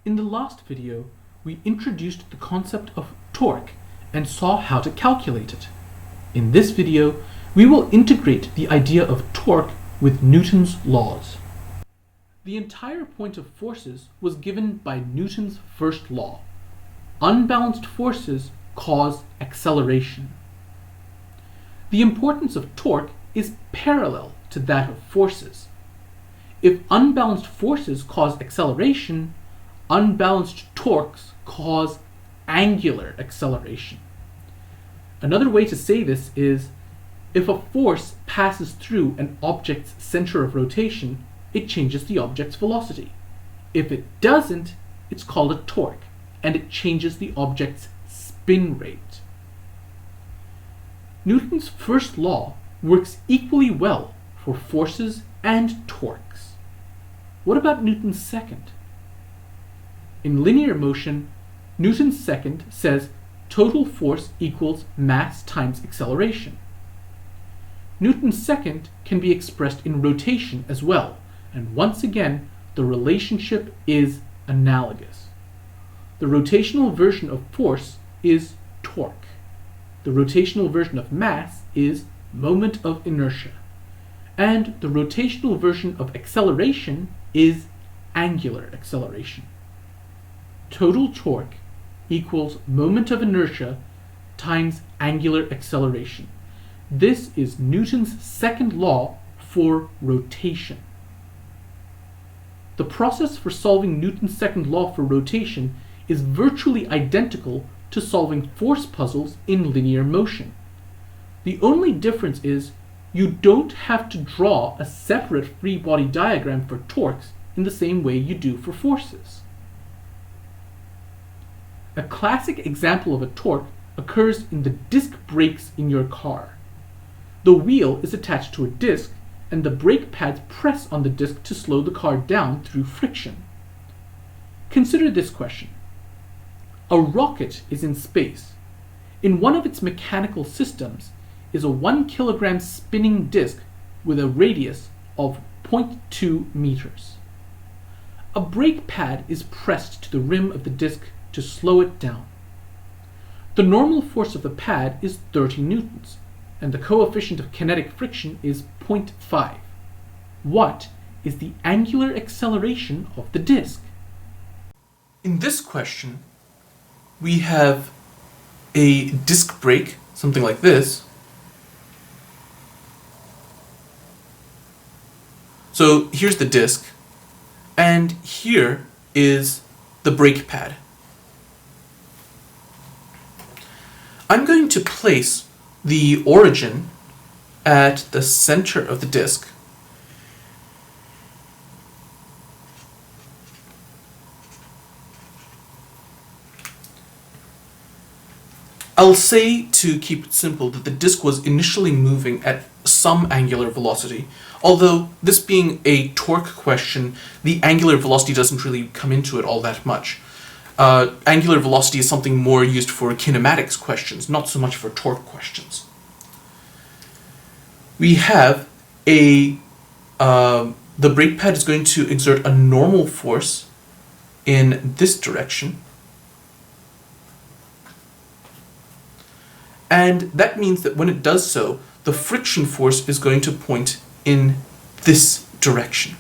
In the last video, we introduced the concept of torque and saw how to calculate it. In this video, we will integrate the idea of torque with Newton's laws. The entire point of forces was given by Newton's first law. Unbalanced forces cause acceleration. The importance of torque is parallel to that of forces. If unbalanced forces cause acceleration, unbalanced torques cause angular acceleration. Another way to say this is, if a force passes through an object's center of rotation, it changes the object's velocity. If it doesn't, it's called a torque, and it changes the object's spin rate. Newton's first law works equally well for forces and torques. What about Newton's second? In linear motion, Newton's second says total force equals mass times acceleration. Newton's second can be expressed in rotation as well, and once again, the relationship is analogous. The rotational version of force is torque. The rotational version of mass is moment of inertia. And the rotational version of acceleration is angular acceleration. Total torque equals moment of inertia times angular acceleration. This is Newton's second law for rotation. The process for solving Newton's second law for rotation is virtually identical to solving force puzzles in linear motion. The only difference is you don't have to draw a separate free body diagram for torques in the same way you do for forces. A classic example of a torque occurs in the disc brakes in your car. The wheel is attached to a disc, and the brake pads press on the disc to slow the car down through friction. Consider this question. A rocket is in space. In one of its mechanical systems is a 1 kilogram spinning disc with a radius of 0.2 meters. A brake pad is pressed to the rim of the disc to slow it down. The normal force of the pad is 30 newtons, and the coefficient of kinetic friction is 0.5. What is the angular acceleration of the disc? In this question, we have a disc brake, something like this. So here's the disc, and here is the brake pad. I'm going to place the origin at the center of the disc. I'll say, to keep it simple, that the disc was initially moving at some angular velocity, although this being a torque question, the angular velocity doesn't really come into it all that much. Angular velocity is something more used for kinematics questions, not so much for torque questions. We have the brake pad is going to exert a normal force in this direction. And that means that when it does so, the friction force is going to point in this direction.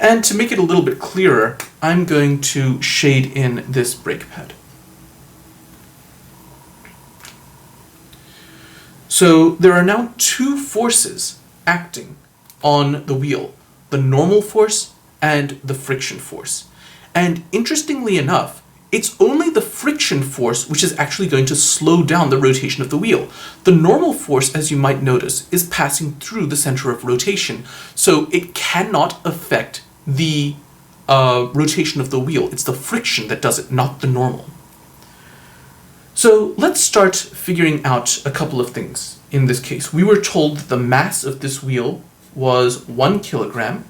And to make it a little bit clearer, I'm going to shade in this brake pad. So there are now two forces acting on the wheel, the normal force and the friction force. And interestingly enough, it's only the friction force which is actually going to slow down the rotation of the wheel. The normal force, as you might notice, is passing through the center of rotation, so it cannot affect the rotation of the wheel. It's the friction that does it, not the normal. So let's start figuring out a couple of things in this case. We were told that the mass of this wheel was 1 kilogram.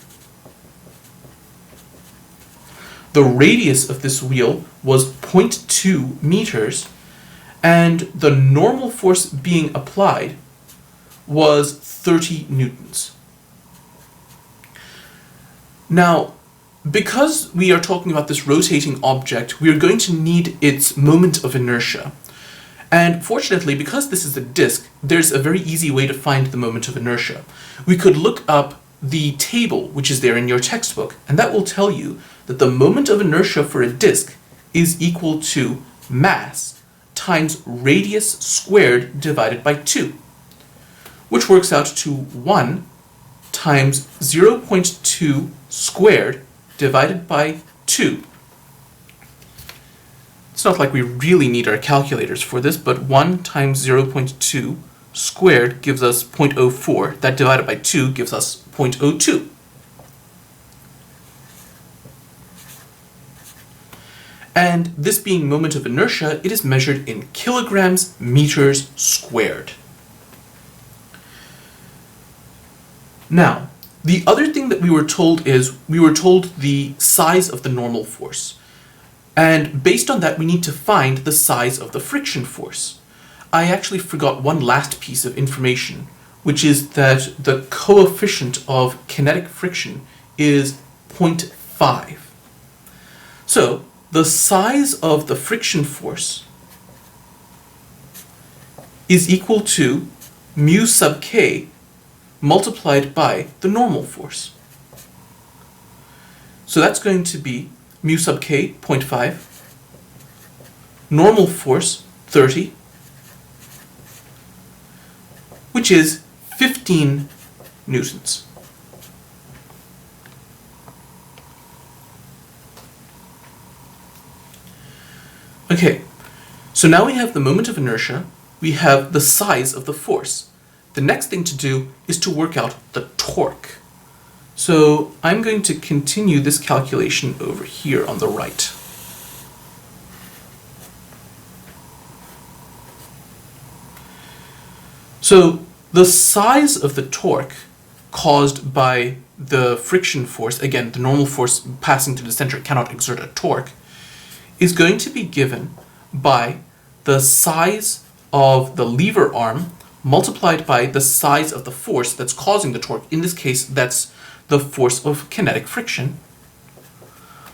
The radius of this wheel was 0.2 meters, and the normal force being applied was 30 newtons. Now, because we are talking about this rotating object, we are going to need its moment of inertia. And fortunately, because this is a disk, there's a very easy way to find the moment of inertia. We could look up the table which is there in your textbook, and that will tell you that the moment of inertia for a disk is equal to mass times radius squared divided by 2, which works out to 1 times 0.2 squared divided by 2. It's not like we really need our calculators for this, but 1 times 0.2 squared gives us 0.04. That divided by 2 gives us 0.02. And this being moment of inertia, it is measured in kilograms meters squared. Now, the other thing that we were told is we were told the size of the normal force. And based on that, we need to find the size of the friction force. I actually forgot one last piece of information, which is that the coefficient of kinetic friction is 0.5. So, the size of the friction force is equal to mu sub k multiplied by the normal force. So that's going to be mu sub k, 0.5, normal force, 30, which is 15 newtons. Okay, so now we have the moment of inertia, we have the size of the force. The next thing to do is to work out the torque. So I'm going to continue this calculation over here on the right. So the size of the torque caused by the friction force, again, the normal force passing through the center cannot exert a torque, is going to be given by the size of the lever arm multiplied by the size of the force that's causing the torque. In this case, that's the force of kinetic friction,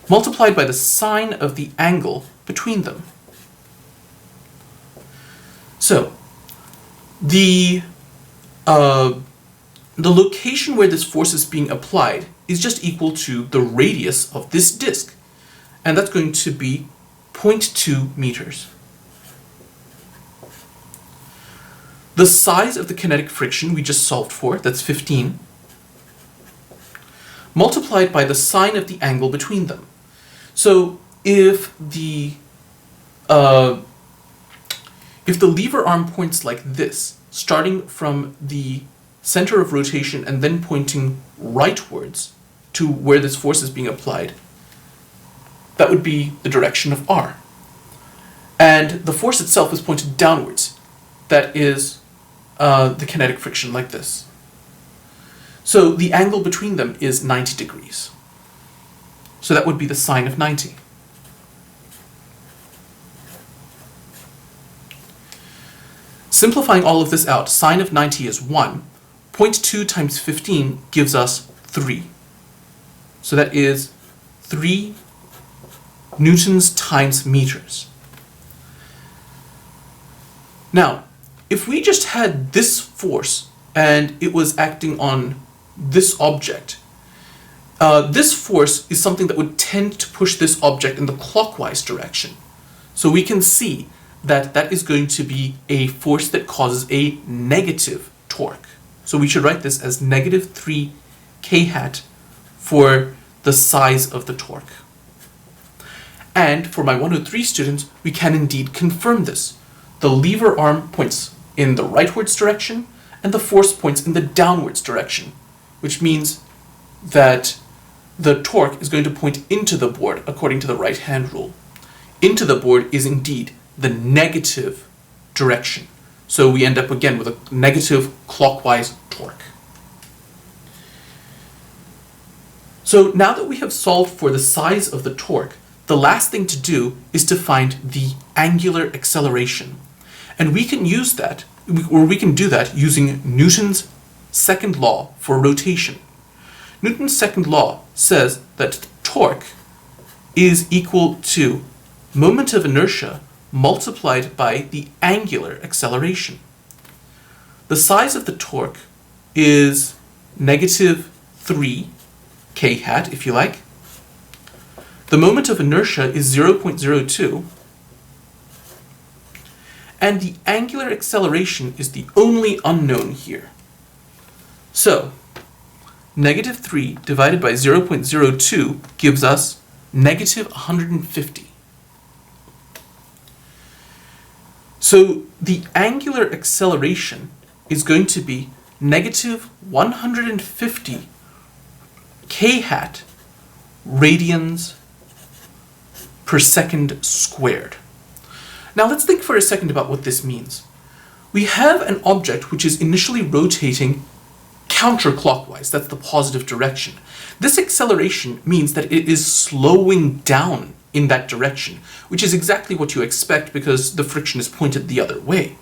multiplied by the sine of the angle between them. So, the location where this force is being applied is just equal to the radius of this disk, and that's going to be 0.2 meters. The size of the kinetic friction we just solved for, that's 15, multiplied by the sine of the angle between them. So if the lever arm points like this, starting from the center of rotation and then pointing rightwards to where this force is being applied, that would be the direction of R. And the force itself is pointed downwards. That is the kinetic friction like this. So the angle between them is 90 degrees. So that would be the sine of 90. Simplifying all of this out, sine of 90 is 1. 0.2 times 15 gives us 3. So that is 3 newtons times meters. Now, if we just had this force and it was acting on this object, this force is something that would tend to push this object in the clockwise direction. So we can see that that is going to be a force that causes a negative torque. So we should write this as negative 3 k hat for the size of the torque. And for my 103 students, we can indeed confirm this. The lever arm points in the rightwards direction, and the force points in the downwards direction, which means that the torque is going to point into the board according to the right-hand rule. Into the board is indeed the negative direction. So we end up again with a negative clockwise torque. So now that we have solved for the size of the torque, the last thing to do is to find the angular acceleration. And we can use that, or we can do that using Newton's second law for rotation. Newton's second law says that torque is equal to moment of inertia multiplied by the angular acceleration. The size of the torque is negative 3 k hat, if you like. The moment of inertia is 0.02, and the angular acceleration is the only unknown here. So, negative 3 divided by 0.02 gives us negative 150. So the angular acceleration is going to be negative 150 k hat radians per second squared. Now let's think for a second about what this means. We have an object which is initially rotating counterclockwise, that's the positive direction. This acceleration means that it is slowing down in that direction, which is exactly what you expect because the friction is pointed the other way.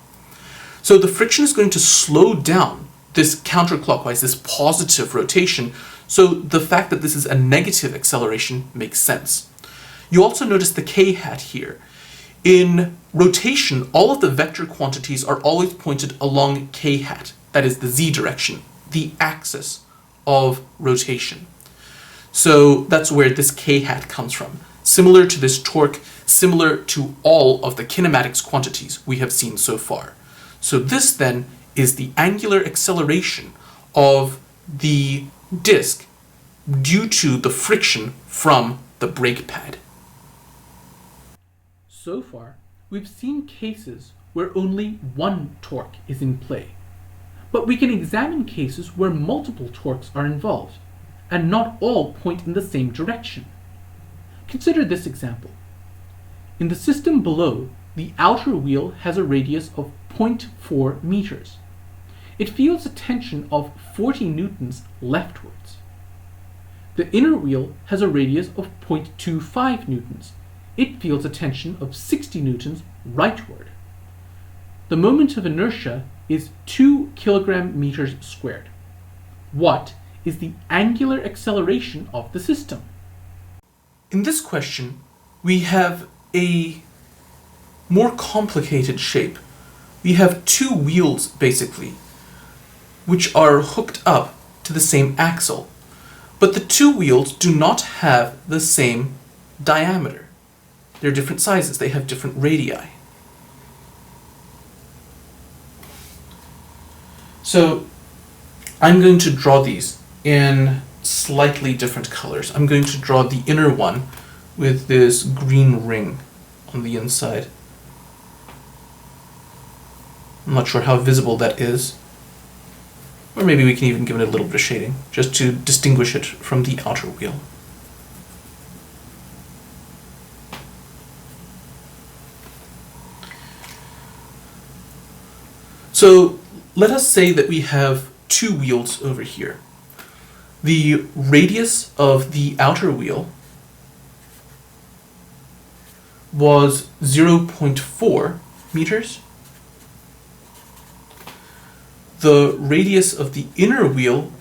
So the friction is going to slow down this counterclockwise, this positive rotation, so the fact that this is a negative acceleration makes sense. You also notice the k hat here. In rotation, all of the vector quantities are always pointed along k hat, that is the z direction, the axis of rotation. So that's where this k hat comes from. Similar to this torque, similar to all of the kinematics quantities we have seen so far. So this then is the angular acceleration of the disk due to the friction from the brake pad. So far, we've seen cases where only one torque is in play. But we can examine cases where multiple torques are involved, and not all point in the same direction. Consider this example. In the system below, the outer wheel has a radius of 0.4 meters. It feels a tension of 40 newtons leftwards. The inner wheel has a radius of 0.25 newtons. It feels a tension of 60 newtons rightward. The moment of inertia is 2 kilogram meters squared. What is the angular acceleration of the system? In this question, we have a more complicated shape. We have two wheels, basically, which are hooked up to the same axle. But the two wheels do not have the same diameter. They're different sizes. They have different radii. So I'm going to draw these in slightly different colors. I'm going to draw the inner one with this green ring on the inside. I'm not sure how visible that is. Or maybe we can even give it a little bit of shading, just to distinguish it from the outer wheel. So let us say that we have two wheels over here. The radius of the outer wheel was 0.4 meters. The radius of the inner wheel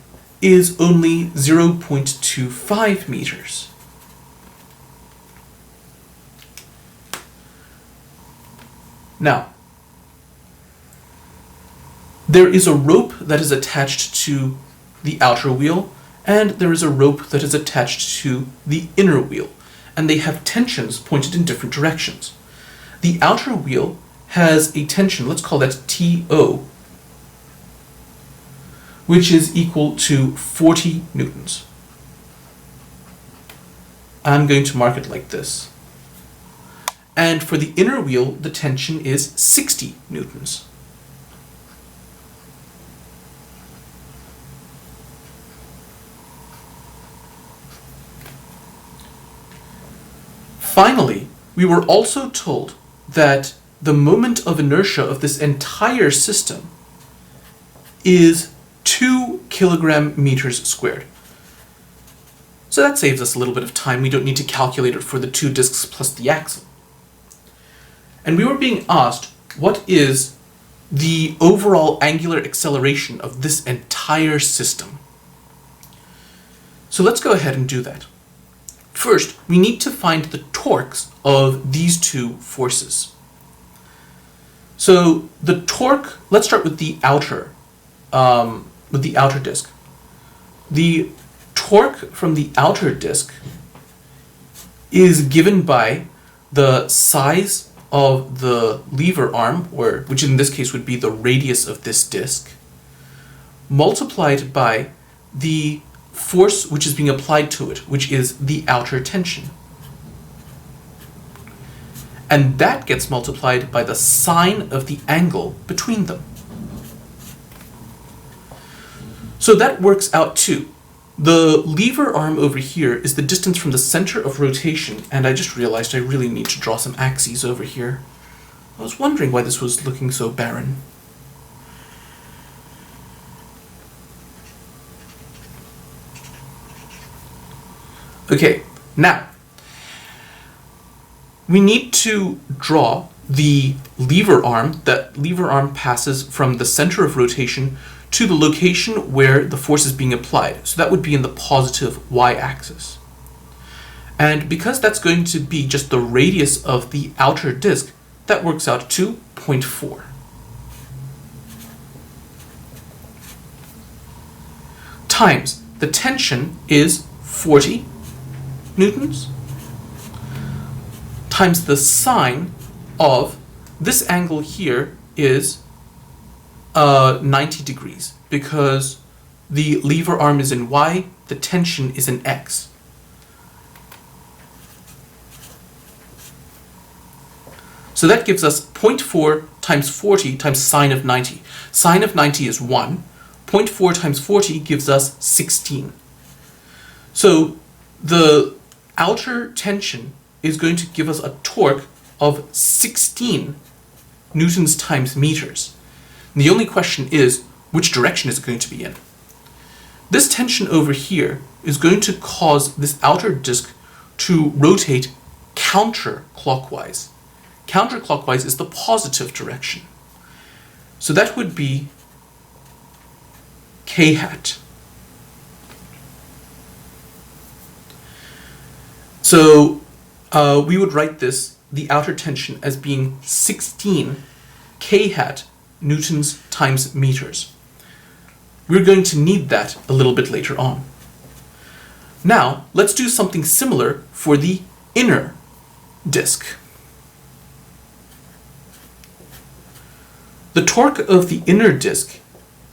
is only 0.25 meters. Now, there is a rope that is attached to the outer wheel, and there is a rope that is attached to the inner wheel, and they have tensions pointed in different directions. The outer wheel has a tension, let's call that TO, which is equal to 40 newtons. I'm going to mark it like this. And for the inner wheel, the tension is 60 newtons. Finally, we were also told that the moment of inertia of this entire system is 2 kilogram meters squared. So that saves us a little bit of time. We don't need to calculate it for the two disks plus the axle. And we were being asked, what is the overall angular acceleration of this entire system? So let's go ahead and do that. First, we need to find the torques of these two forces. So the torque, let's start with the outer disk. The torque from the outer disk is given by the size of the lever arm, which in this case would be the radius of this disk, multiplied by the force which is being applied to it, which is the outer tension. And that gets multiplied by the sine of the angle between them. So that works out to, the lever arm over here is the distance from the center of rotation, and I just realized I really need to draw some axes over here. I was wondering why this was looking so barren. Okay, now, we need to draw the lever arm. That lever arm passes from the center of rotation to the location where the force is being applied. So that would be in the positive y-axis. And because that's going to be just the radius of the outer disk, that works out to 0.4. Times the tension is 40 newtons, times the sine of this angle here is 90 degrees, because the lever arm is in y, the tension is in x. So that gives us 0.4 times 40 times sine of 90. Sine of 90 is 1. 0.4 times 40 gives us 16. So the outer tension is going to give us a torque of 16 newtons times meters. And the only question is, which direction is it going to be in? This tension over here is going to cause this outer disk to rotate counterclockwise. Counterclockwise is the positive direction. So that would be k hat. So we would write this, the outer tension, as being 16 k hat newtons times meters. We're going to need that a little bit later on. Now, let's do something similar for the inner disk. The torque of the inner disk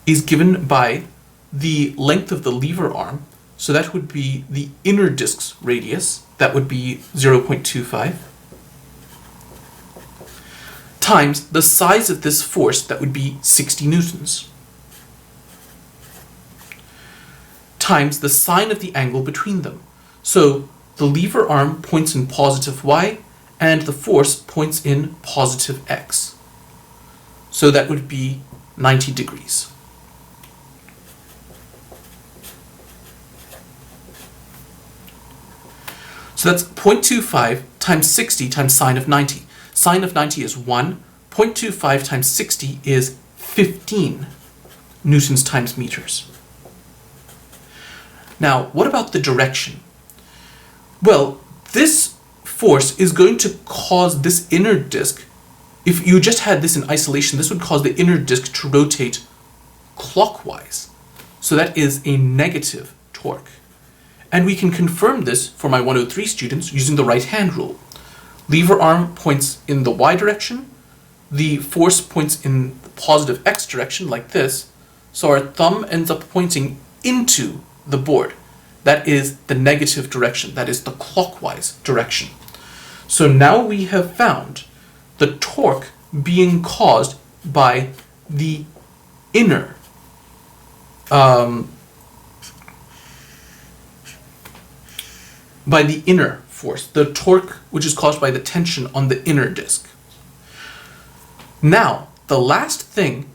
is given by the length of the lever arm, so that would be the inner disk's radius, that would be 0.25, times the size of this force, that would be 60 newtons, times the sine of the angle between them. So the lever arm points in positive y, and the force points in positive x. So that would be 90 degrees. So that's 0.25 times 60 times sine of 90. Sine of 90 is 1. 0.25 times 60 is 15 newtons times meters. Now, what about the direction? Well, this force is going to cause this inner disk, if you just had this in isolation, this would cause the inner disk to rotate clockwise. So that is a negative torque. And we can confirm this for my 103 students using the right-hand rule. Lever arm points in the y direction, the force points in the positive x direction, like this, so our thumb ends up pointing into the board. That is the negative direction, that is the clockwise direction. So now we have found the torque being caused by the inner force, the torque which is caused by the tension on the inner disk. Now, the last thing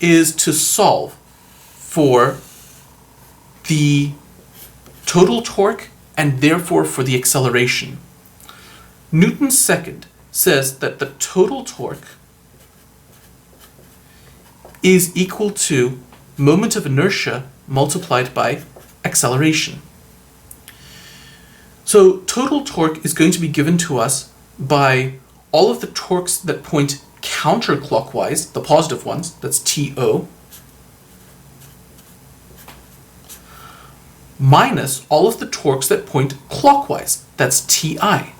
is to solve for the total torque and therefore for the acceleration. Newton's second says that the total torque is equal to moment of inertia multiplied by acceleration. So total torque is going to be given to us by all of the torques that point counterclockwise, the positive ones, that's TO, minus all of the torques that point clockwise, that's TI.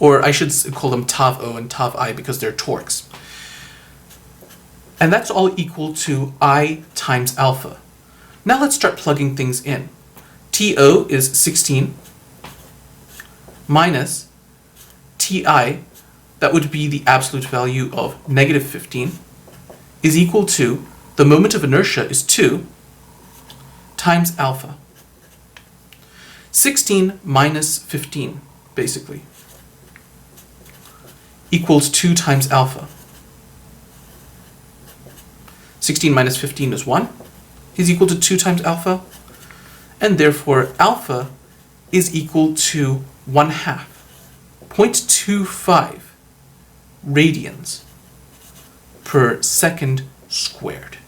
Or I should call them TAV O and TAV I because they're torques. And that's all equal to I times alpha. Now let's start plugging things in. TO is 16 minus TI, that would be the absolute value of negative 15, is equal to the moment of inertia is 2 times alpha. 16 minus 15, basically, equals 2 times alpha. 16 minus 15 is 1, is equal to 2 times alpha, and therefore alpha is equal to 1/2, 0.25 radians per second squared.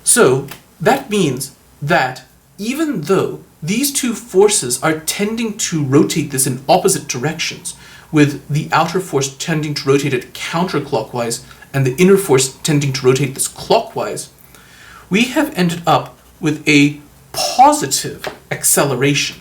So that means that even though these two forces are tending to rotate this in opposite directions, with the outer force tending to rotate it counterclockwise and the inner force tending to rotate this clockwise, we have ended up with a positive acceleration.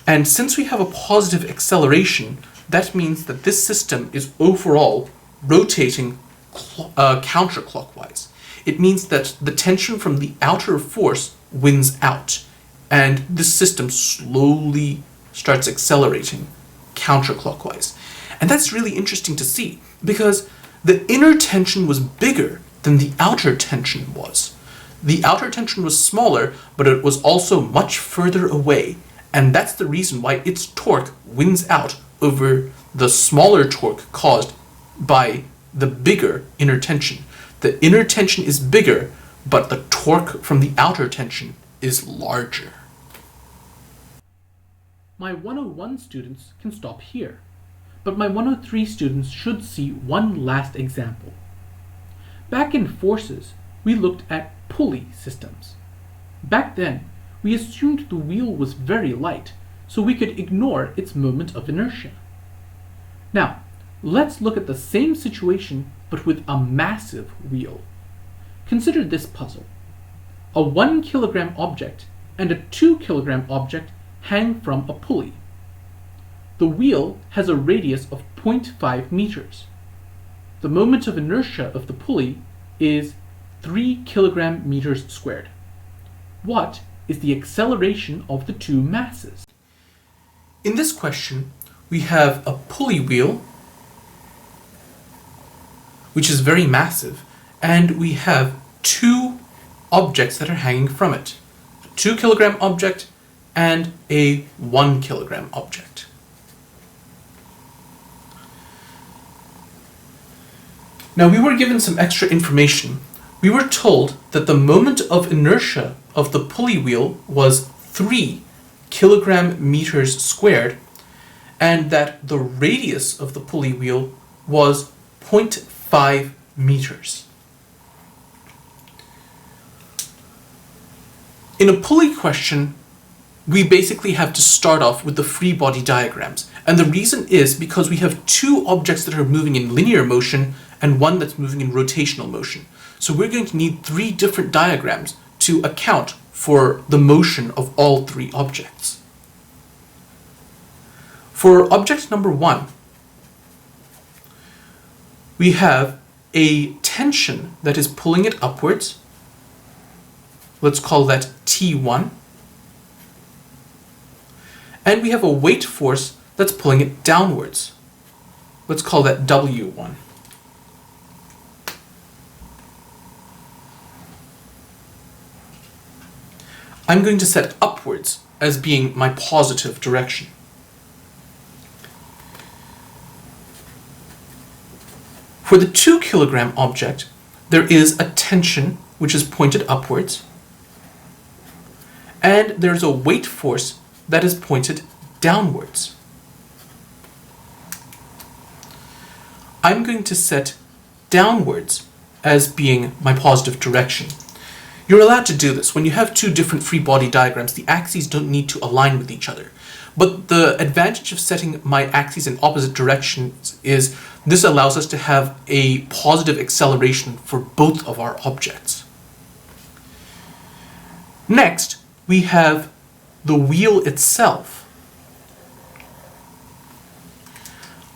And since we have a positive acceleration, that means that this system is overall rotating counterclockwise. It means that the tension from the outer force wins out, and this system slowly starts accelerating counterclockwise. And that's really interesting to see, because the inner tension was bigger than the outer tension was. The outer tension was smaller, but it was also much further away, and that's the reason why its torque wins out over the smaller torque caused by the bigger inner tension. The inner tension is bigger, but the torque from the outer tension is larger. My 101 students can stop here, but my 103 students should see one last example. Back in forces, we looked at pulley systems. Back then, we assumed the wheel was very light, so we could ignore its moment of inertia. Now, let's look at the same situation, but with a massive wheel. Consider this puzzle. A 1 kilogram object and a 2 kilogram object hang from a pulley. The wheel has a radius of 0.5 meters. The moment of inertia of the pulley is 3 kilogram meters squared. What is the acceleration of the two masses? In this question, we have a pulley wheel, which is very massive, and we have two objects that are hanging from it. A 2 kilogram object and a 1 kilogram object. Now, we were given some extra information. We were told that the moment of inertia of the pulley wheel was 3 kilogram meters squared, and that the radius of the pulley wheel was 0.5 meters. In a pulley question, we basically have to start off with the free body diagrams. And the reason is because we have two objects that are moving in linear motion and one that's moving in rotational motion. So we're going to need 3 different diagrams to account for the motion of all 3 objects. For object number 1, we have a tension that is pulling it upwards. Let's call that T1. And we have a weight force that's pulling it downwards. Let's call that W1. I'm going to set upwards as being my positive direction. For the 2 kilogram object, there is a tension which is pointed upwards, and there's a weight force that is pointed downwards. I'm going to set downwards as being my positive direction. You're allowed to do this. When you have two different free body diagrams, the axes don't need to align with each other. But the advantage of setting my axes in opposite directions is this allows us to have a positive acceleration for both of our objects. Next, we have the wheel itself.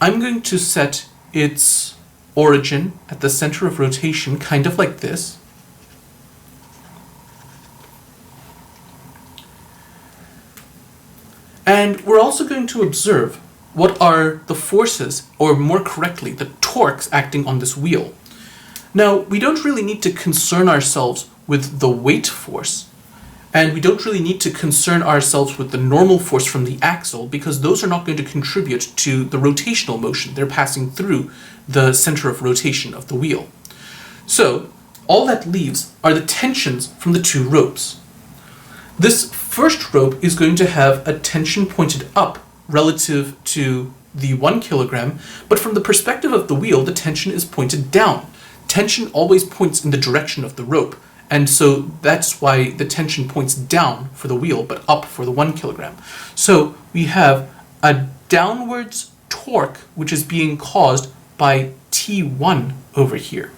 I'm going to set its origin at the center of rotation, kind of like this. And we're also going to observe what are the forces, or more correctly, the torques acting on this wheel. Now, we don't really need to concern ourselves with the weight force, and we don't really need to concern ourselves with the normal force from the axle, because those are not going to contribute to the rotational motion. They're passing through the center of rotation of the wheel. So, all that leaves are the tensions from the two ropes. This first rope is going to have a tension pointed up relative to the 1 kilogram, but from the perspective of the wheel, the tension is pointed down. Tension always points in the direction of the rope, and so that's why the tension points down for the wheel, but up for the 1 kilogram. So we have a downwards torque, which is being caused by T1 over here.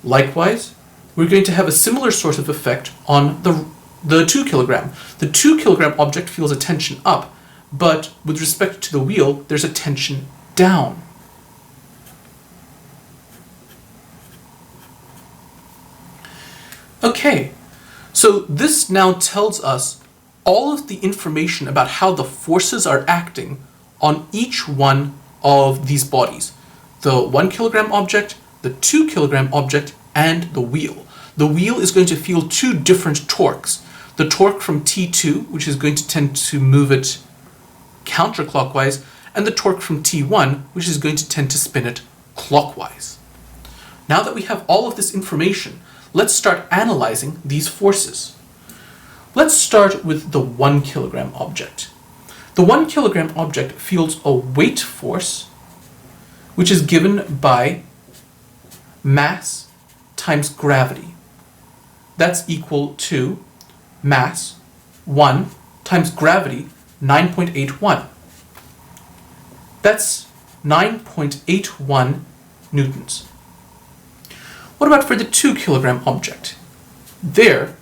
Likewise, we're going to have a similar sort of effect on the 2 kilogram. The 2 kilogram object feels a tension up, but with respect to the wheel, there's a tension down. Okay, so this now tells us all of the information about how the forces are acting on each one of these bodies. The 1 kilogram object, the 2 kilogram object, and the wheel. The wheel is going to feel two different torques. The torque from T2, which is going to tend to move it counterclockwise, and the torque from T1, which is going to tend to spin it clockwise. Now that we have all of this information, let's start analyzing these forces. Let's start with the 1 kilogram object. The 1 kilogram object feels a weight force, which is given by mass times gravity. That's equal to mass 1 times gravity 9.81. That's 9.81 newtons. What about for the 2 kilogram object? There,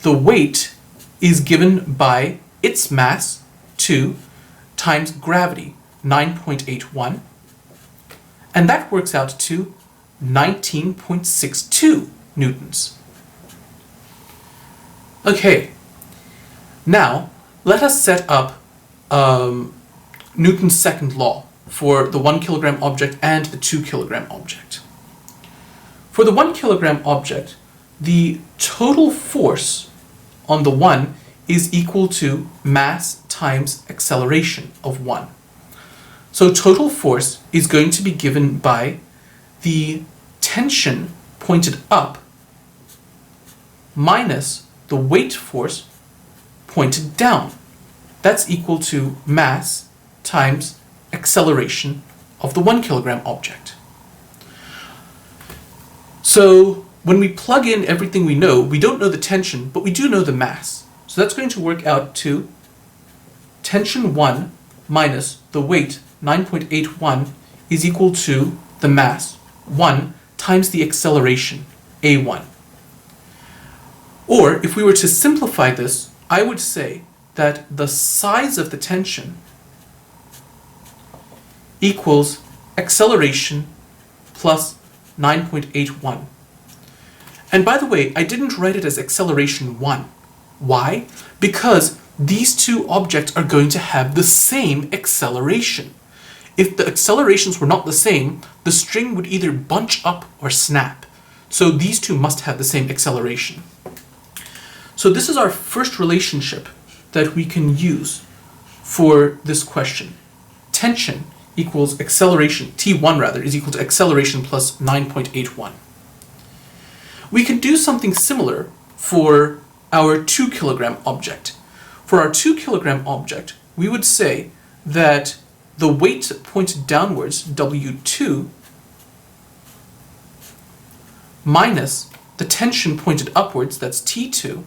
the weight is given by its mass 2 times gravity 9.81, and that works out to 19.62 newtons. Okay, now let us set up Newton's second law for the 1 kilogram object and the 2 kilogram object. For the 1 kilogram object, the total force on the 1 is equal to mass times acceleration of 1. So total force is going to be given by the tension pointed up minus the weight force pointed down. That's equal to mass times acceleration of the 1 kilogram object. So when we plug in everything we don't know the tension, but we do know the mass. So that's going to work out to tension 1 minus the weight 9.81 is equal to the mass 1 times the acceleration a1. Or if we were to simplify this, I would say that the size of the tension equals acceleration plus 9.81. And by the way, I didn't write it as acceleration 1. Why? Because these two objects are going to have the same acceleration. If the accelerations were not the same, the string would either bunch up or snap. So these two must have the same acceleration. So this is our first relationship that we can use for this question. Tension equals acceleration, T1 rather, is equal to acceleration plus 9.81. We can do something similar for our 2 kilogram object. For our 2 kilogram object, we would say that the weight pointed downwards, W2, minus the tension pointed upwards, that's T2,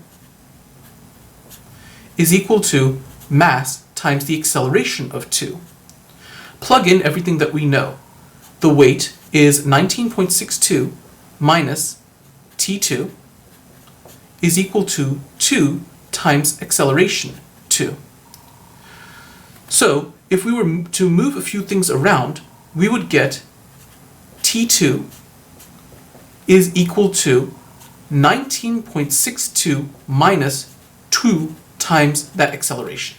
is equal to mass times the acceleration of 2. Plug in everything that we know. The weight is 19.62 minus T2 is equal to 2 times acceleration 2. So if we were to move a few things around, we would get T2 is equal to 19.62 minus 2 times that acceleration.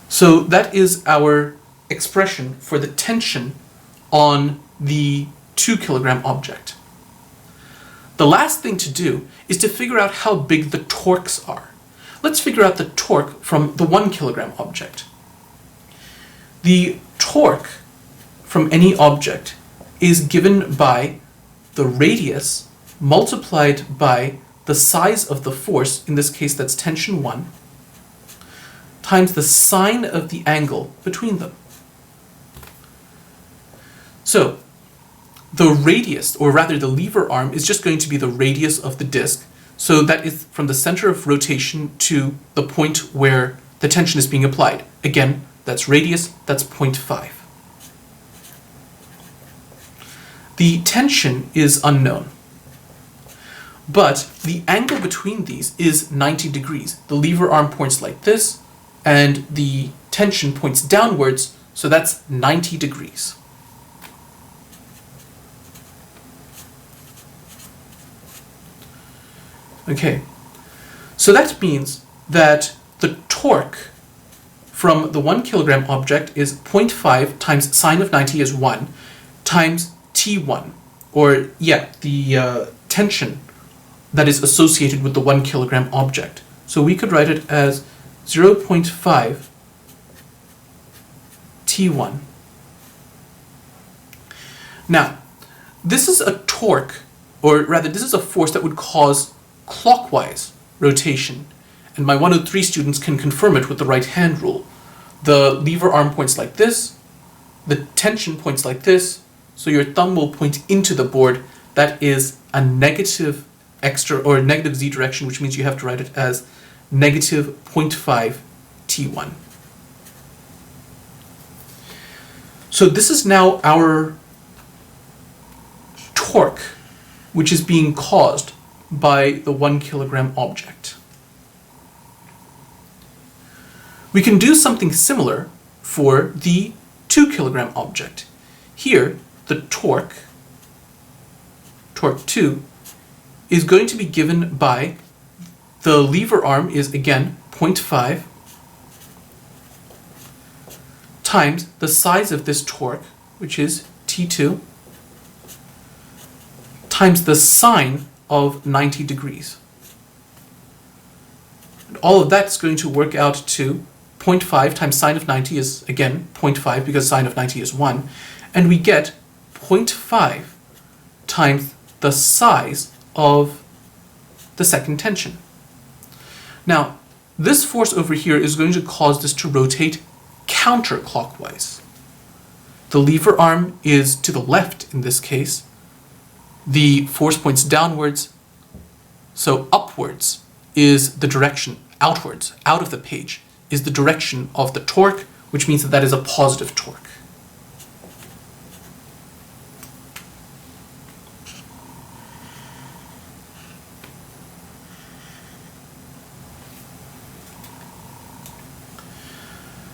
So that is our expression for the tension on the 2 kilogram object. The last thing to do is to figure out how big the torques are. Let's figure out the torque from the 1 kilogram object. The torque from any object is given by the radius multiplied by the size of the force, in this case that's tension 1, times the sine of the angle between them. So the radius, or rather the lever arm, is just going to be the radius of the disk. So that is from the center of rotation to the point where the tension is being applied. Again, that's radius, that's 0.5. The tension is unknown, but the angle between these is 90 degrees. The lever arm points like this, and the tension points downwards, so that's 90 degrees. Okay, so that means that the torque from the 1 kilogram object is 0.5 times sine of 90 is 1 times T1, or the tension that is associated with the 1 kilogram object. So we could write it as 0.5 T1. Now, this is a torque, or rather this is a force that would cause clockwise rotation, and my 103 students can confirm it with the right hand rule. The lever arm points like this, the tension points like this, so your thumb will point into the board. That is a negative negative z direction, which means you have to write it as negative 0.5 T1. So this is now our torque, which is being caused by the 1 kilogram object. We can do something similar for the 2 kilogram object. Here, the torque 2, is going to be given by the lever arm is again 0.5 times the size of this torque, which is T2, times the sine of 90 degrees. And all of that's going to work out to 0.5 times sine of 90 is, again, 0.5 because sine of 90 is 1. And we get 0.5 times the size of the second tension. Now, this force over here is going to cause this to rotate counterclockwise. The lever arm is to the left in this case. The force points downwards, so upwards is the direction, outwards, out of the page, is the direction of the torque, which means that that is a positive torque.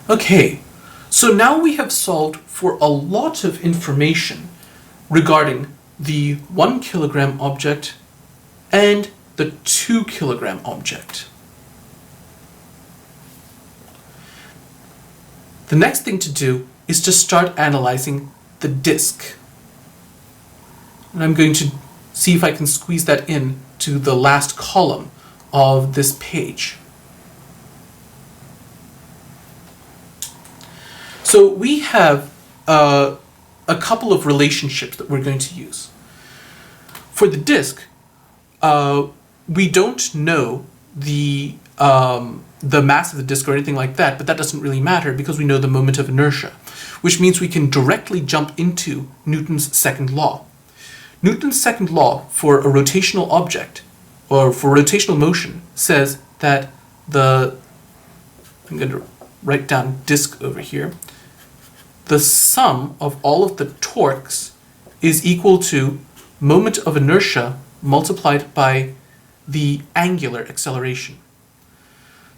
Okay, so now we have solved for a lot of information regarding the 1 kilogram object and the 2 kilogram object. The next thing to do is to start analyzing the disk. And I'm going to see if I can squeeze that in to the last column of this page. So we have a couple of relationships that we're going to use. For the disk, we don't know the the mass of the disk or anything like that, but that doesn't really matter because we know the moment of inertia, which means we can directly jump into Newton's second law. Newton's second law for a rotational object, or for rotational motion, says that I'm going to write down disk over here, the sum of all of the torques is equal to moment of inertia multiplied by the angular acceleration.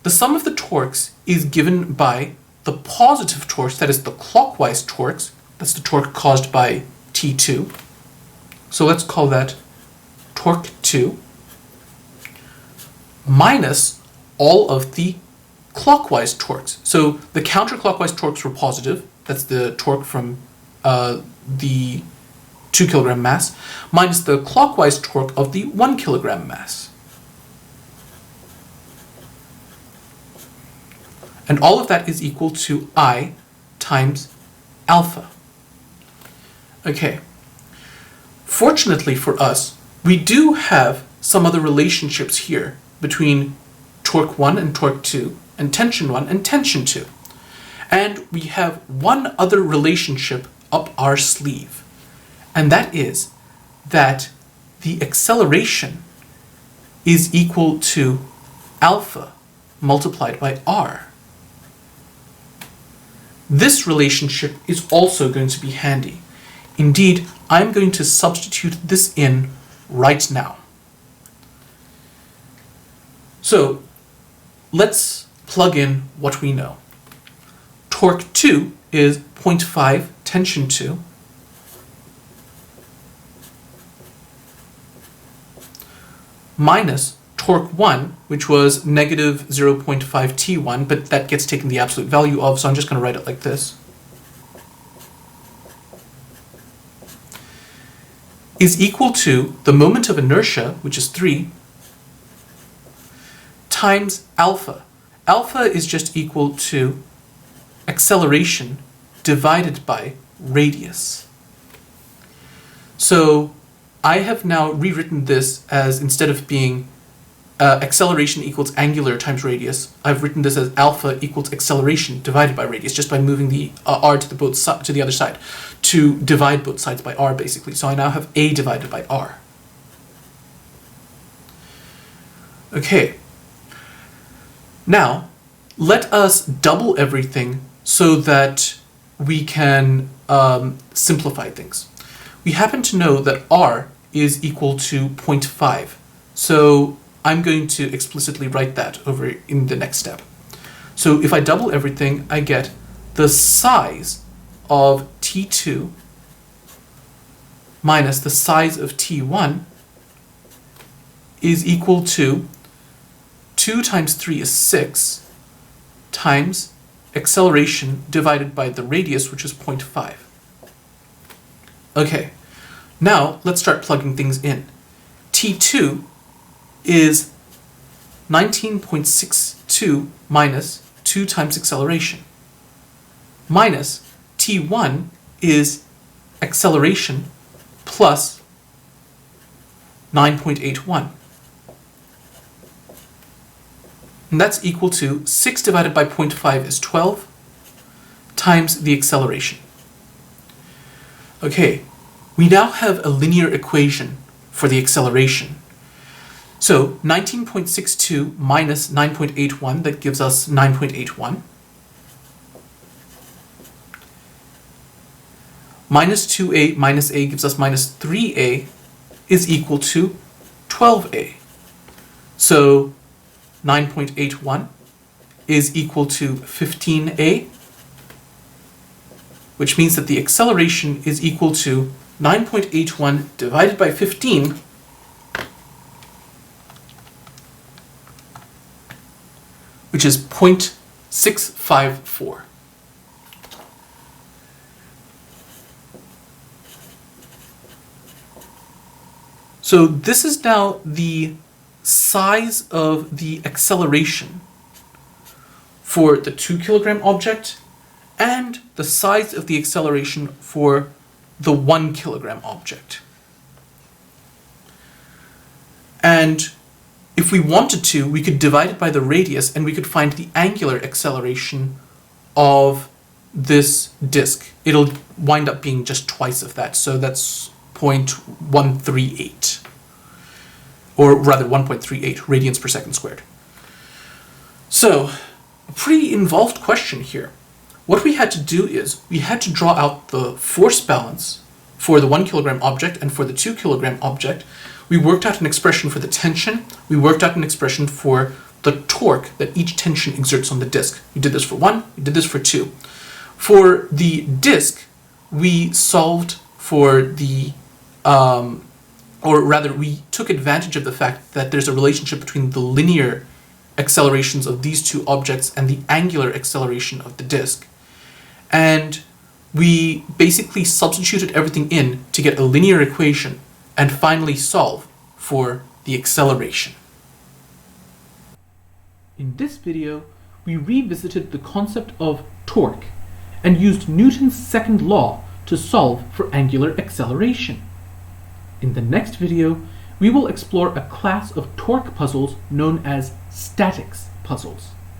The sum of the torques is given by the positive torques, that is the clockwise torques, that's the torque caused by T2. So let's call that torque 2, minus all of the clockwise torques. So the counterclockwise torques were positive, that's the torque from the 2 kilogram mass, minus the clockwise torque of the 1 kilogram mass. And all of that is equal to I times alpha. Okay. Fortunately for us, we do have some other relationships here between torque 1 and torque 2, and tension 1 and tension 2. And we have one other relationship up our sleeve, and that is that the acceleration is equal to alpha multiplied by r. This relationship is also going to be handy. Indeed, I'm going to substitute this in right now. So let's plug in what we know. Torque 2 is 0.5 tension 2 minus torque 1, which was negative 0.5 T1, but that gets taken the absolute value of, so I'm just going to write it like this, is equal to the moment of inertia, which is 3, times alpha. Alpha is just equal to acceleration divided by radius. So I have now rewritten this as, instead of being acceleration equals angular times radius, I've written this as alpha equals acceleration divided by radius, just by moving the r to the other side, to divide both sides by r, basically. So I now have a divided by r. Okay. Now, let us double everything so that we can simplify things. We happen to know that r is equal to 0.5. So I'm going to explicitly write that over in the next step. So if I double everything, I get the size of T2 minus the size of T1 is equal to 2 times 3 is 6 times acceleration divided by the radius, which is 0.5. Okay, now let's start plugging things in. T2 is 19.62 minus 2 times acceleration, minus T1 is acceleration plus 9.81. And that's equal to 6 divided by 0.5 is 12 times the acceleration. Okay, we now have a linear equation for the acceleration. So 19.62 minus 9.81, that gives us 9.81. Minus 2a minus a gives us minus 3a is equal to 12a. So 9.81 is equal to 15a, which means that the acceleration is equal to 9.81 divided by 15, which is 0.654. So this is now the size of the acceleration for the 2 kilogram object and the size of the acceleration for the 1 kilogram object. And if we wanted to, we could divide it by the radius and we could find the angular acceleration of this disk. It'll wind up being just twice of that. So that's 0.138, or rather 1.38 radians per second squared. So, a pretty involved question here. What we had to do is we had to draw out the force balance for the 1 kilogram object and for the 2 kilogram object. We worked out an expression for the tension. We worked out an expression for the torque that each tension exerts on the disk. We did this for 1, we did this for 2. For the disk, we solved for the, or rather, we took advantage of the fact that there's a relationship between the linear accelerations of these two objects and the angular acceleration of the disk. And we basically substituted everything in to get a linear equation and finally solve for the acceleration. In this video, we revisited the concept of torque and used Newton's second law to solve for angular acceleration. In the next video, we will explore a class of torque puzzles known as statics puzzles.